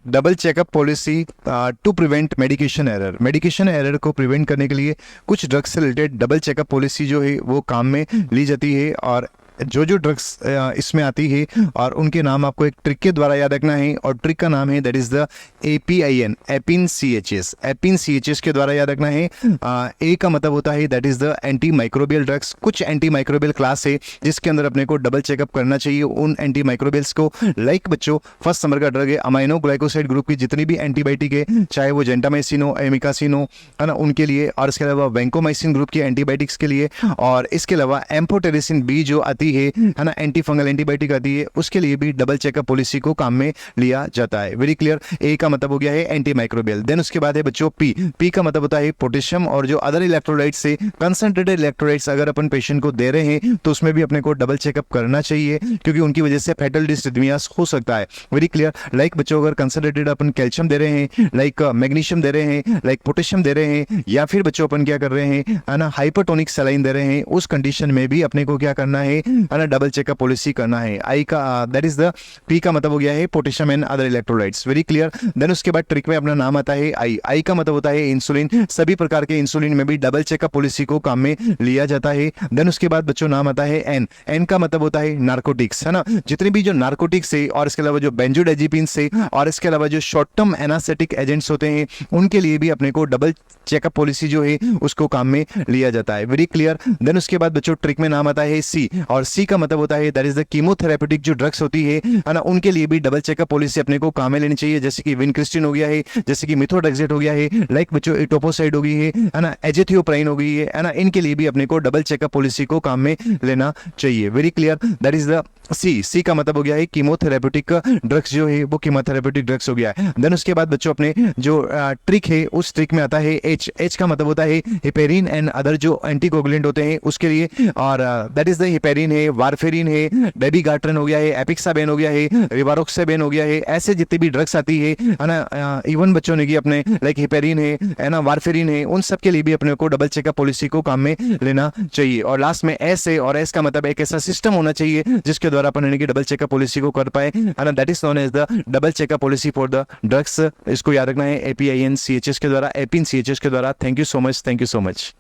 Double checkup policy to prevent medication error. Medication error को prevent करने के लिए कुछ ड्रग्स से रिलेटेड डबल चेकअप पॉलिसी जो है वो काम में ली जाती है, और जो जो ड्रग्स इसमें आती है और उनके नाम आपको एक ट्रिक के द्वारा याद रखना है, और ट्रिक का नाम है that is the APIN, एपिन CHS, एपिन CHS के द्वारा याद रखना है। ए का मतलब होता है that is the anti microbial drugs. कुछ एंटी माइक्रोबियल क्लास है जिसके अंदर अपने को डबल चेकअप करना चाहिए उन एंटी माइक्रोबियल्स को। लाइक बच्चों, फर्स्ट नंबर का ड्रग है अमाइनो ग्लाइकोसाइड ग्रुप की जितनी भी एंटीबायोटिक है, चाहे वो जेंटामाइसिन हो, एमिकासिन हो, है ना, उनके लिए, और इसके अलावा वैंकोमाइसिन ग्रुप की एंटीबायोटिक्स के लिए, और इसके अलावा एम्फोटेरिसिन B जो आती है ना, एंटी फंगल एंटीबायोटिक आती है, उसके लिए भी डबल चेकअप पॉलिसी को काम में लिया जाता है। Very clear. ए का मतलब हो गया है एंटी माइक्रोबियल। देन उसके बाद है बच्चों पी का मतलब होता है पोटेशियम, और जो अदर इलेक्ट्रोलाइट्स से कंसंट्रेटेड इलेक्ट्रोलाइट्स अगर अपन पेशेंट को दे रहे हैं तो उसमें भी अपने को डबल चेकअप करना चाहिए, क्योंकि उनकी वजह से फेटल डिसरिथमियास हो सकता है। Very clear. लाइक बच्चों, अगर कंसंट्रेटेड अपन कैल्शियम दे रहे हैं, लाइक मैग्नीशियम दे रहे हैं, लाइक पोटेशियम दे रहे हैं, या फिर बच्चों अपन क्या कर रहे हैं, है ना, हाइपरटोनिक सलाइन दे रहे हैं, उस कंडीशन में भी अपने को क्या करना है ना, डबल चेकअप पॉलिसी करना है। आई का दैट इज द पी का मतलब हो गया है potassium and other electrolytes. Very clear. Then उसके बाद ट्रिक में अपना नाम आता है आई का मतलब होता है इंसुलिन। सभी प्रकार के इंसुलिन में भी डबल चेकअप पॉलिसी को काम में लिया जाता है। देन उसके बाद बच्चों नाम आता है एन का मतलब होता है नार्कोटिक्स, है ना, जितने भी जो नार्कोटिक्स है, और इसके अलावा जो बेंजोडाइजेपिन से, और इसके अलावा जो शॉर्ट टर्म एनास्थेटिक एजेंट्स होते हैं, उनके लिए भी अपने को डबल चेकअप पॉलिसी जो है उसको काम में लिया जाता है। Very clear. देन उसके बाद बच्चों ट्रिक में नाम आता है सी, और सी का मतलब होता है दैट इज द कीमोथेरेपेटिक जो ड्रग्स होती है ना, उनके लिए भी डबल चेकअप पॉलिसी अपने को काम में लेनी चाहिए, जैसे कि विनक्रिस्टिन हो गया है, जैसे कि मिथोट्रेक्सेट हो गया है, लाइक बच्चों इटोपोसाइड हो गई है ना, एजेथियोप्राइन हो गई है ना, इनके लिए भी अपने को डबल चेकअप पॉलिसी को काम में लेना चाहिए। Very clear. That is the C का मतलब हो गया है कीमोथेरेपेटिक ड्रग्स जो है वो कीमोथेरेपेटिक ड्रग्स हो गया है। देन उसके बाद बच्चों अपने जो ट्रिक है उस ट्रिक में आता है एच का मतलब होता है हिपेरिन एंड अदर जो एंटीकोगुलेंट होते हैं उसके लिए, और दैट इज द हिपेरिन है, वारफेरिन है, डेबिगाट्रन हो गया है, एपिक्साबेन हो गया है, रिवारोक्साबेन हो गया है, ऐसे जितनी भी ड्रग्स आती है ना, इवन बच्चों ने की अपने लाइक हिपेरिन है ना, वारफेरिन है, उन सब के लिए भी अपने को डबल चेकअप पॉलिसी को काम में लेना चाहिए। और लास्ट में एस है, और एस का मतलब एक ऐसा सिस्टम होना चाहिए जिसके द्वारा अपन डबल चेकअप पॉलिसी को कर पाए, है that is known as the double checkup policy for the drugs. इसको याद रखना है APIN CHS के द्वारा, एपिन CHS के द्वारा। Thank you so much, thank you so much.